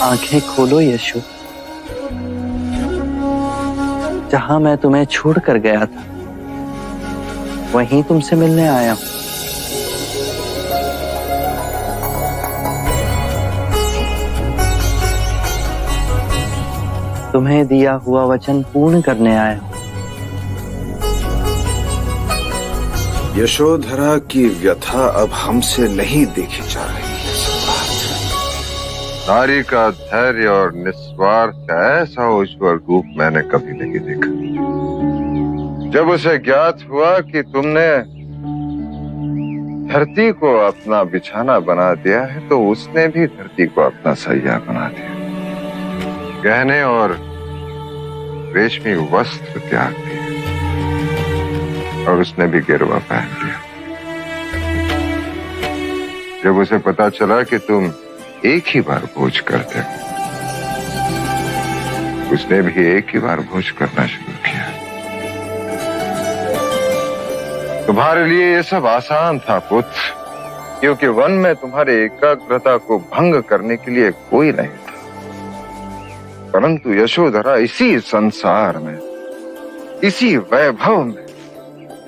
आंखें खोलो यशु। जहां मैं तुम्हें छोड़कर गया था वहीं तुमसे मिलने आया हूं। तुम्हें दिया हुआ वचन पूर्ण करने आया हूं। यशोधरा की व्यथा अब हमसे नहीं देखी जा रही है। नारी का धैर्य और निस्वार्थ ऐसा उज्ज्वल रूप मैंने कभी नहीं देखा। जब उसे ज्ञात हुआ कि तुमने धरती को अपना बिछाना बना दिया है तो उसने भी धरती को अपना सैया बना दिया। गहने और रेशमी वस्त्र त्याग दिए और उसने भी गिरवा पहन लिया। जब उसे पता चला कि तुम एक ही बार भोज करते हो, उसने भी एक ही बार भोज करना शुरू किया। तुम्हारे लिए ये सब आसान था पुत्र, क्योंकि वन में तुम्हारे एकाग्रता को भंग करने के लिए कोई नहीं था। परंतु यशोधरा इसी संसार में, इसी वैभव में,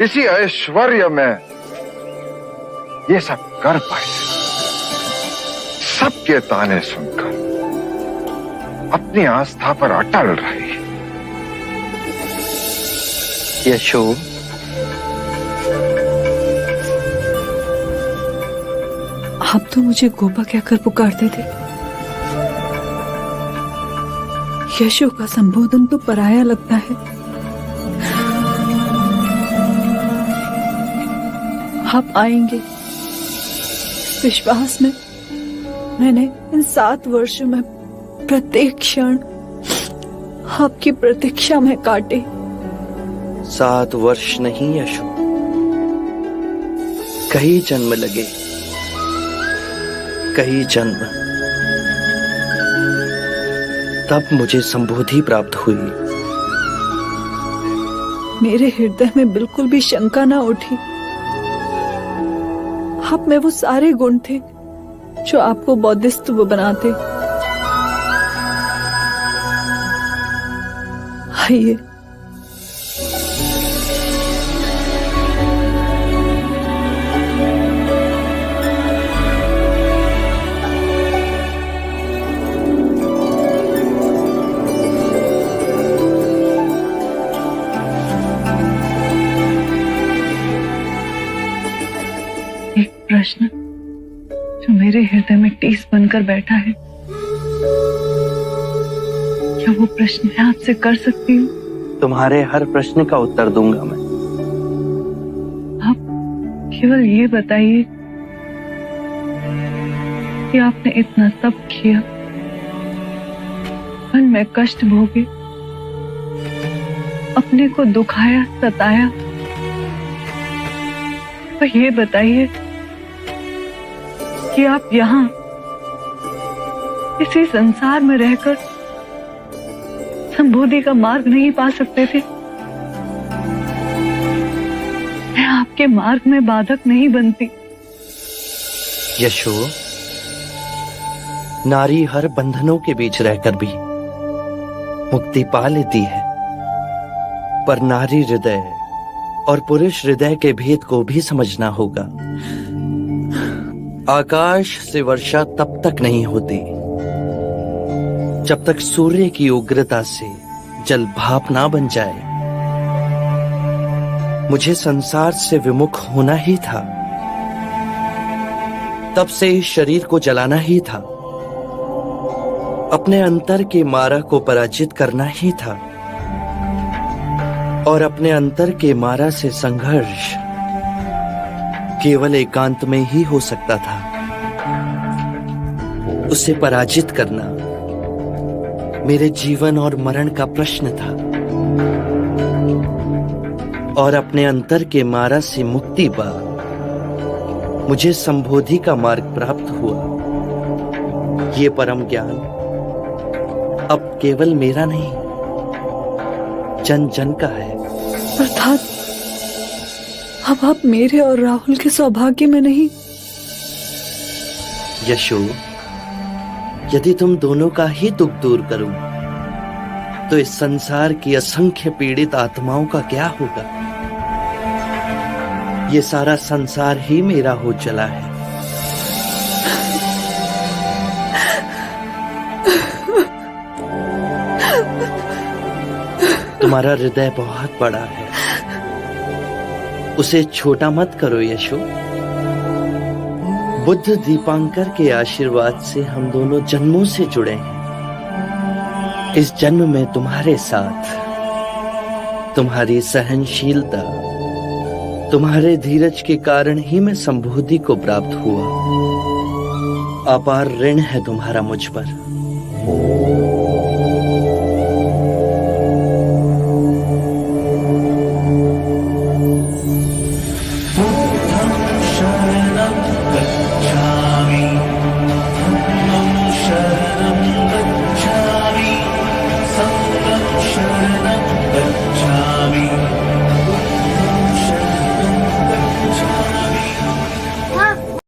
इसी ऐश्वर्य में ये सब कर पाई। सबके ताने सुनकर अपनी आस्था पर अटल रही। यशो, आप तो मुझे गोपा कहकर पुकारते थे। यशो का संबोधन तो पराया लगता है। आप आएंगे इस विश्वास में मैंने इन 7 वर्षों में प्रत्येक क्षण आपकी प्रतीक्षा में काटे। 7 वर्ष नहीं यशु, कई जन्म लगे, कई जन्म। तब मुझे संबोधि प्राप्त हुई। मेरे हृदय में बिल्कुल भी शंका ना उठी। आप में वो सारे गुण थे जो आपको बौद्धिस्त्व बनाते। आइए, एक प्रश्न जो मेरे हृदय में टीस बनकर बैठा है, क्या वो प्रश्न मैं आपसे कर सकती हूँ? तुम्हारे हर प्रश्न का उत्तर दूंगा मैं। आप केवल ये बताइए कि आपने इतना सब किया, मन में कष्ट भोगे, अपने को दुखाया, सताया, तो ये बताइए कि आप यहाँ इसी संसार में रहकर संबोधि का मार्ग नहीं पा सकते थे? मैं आपके मार्ग में बाधक नहीं बनती। यशो, नारी हर बंधनों के बीच रहकर भी मुक्ति पा लेती है, पर नारी हृदय और पुरुष हृदय के भेद को भी समझना होगा। आकाश से वर्षा तब तक नहीं होती जब तक सूर्य की उग्रता से जल भाप ना बन जाए। मुझे संसार से विमुख होना ही था, तब से इस शरीर को जलाना ही था, अपने अंतर के मारा को पराजित करना ही था, और अपने अंतर के मारा से संघर्ष केवल एकांत में ही हो सकता था। उसे पराजित करना मेरे जीवन और मरण का प्रश्न था, और अपने अंतर के मारा से मुक्ति पा मुझे संबोधि का मार्ग प्राप्त हुआ। ये परम ज्ञान अब केवल मेरा नहीं, जन जन का है। अर्थात अब आप मेरे और राहुल के सौभाग्य में नहीं। यशो, यदि तुम दोनों का ही दुख दूर करूं तो इस संसार की असंख्य पीड़ित आत्माओं का क्या होगा? ये सारा संसार ही मेरा हो चला है। तुम्हारा हृदय बहुत बड़ा है, उसे छोटा मत करो यशो। बुद्ध दीपांकर के आशीर्वाद से हम दोनों जन्मों से जुड़े हैं। इस जन्म में तुम्हारे साथ, तुम्हारी सहनशीलता, तुम्हारे धीरज के कारण ही मैं संबोधि को प्राप्त हुआ। अपार ऋण है तुम्हारा मुझ पर।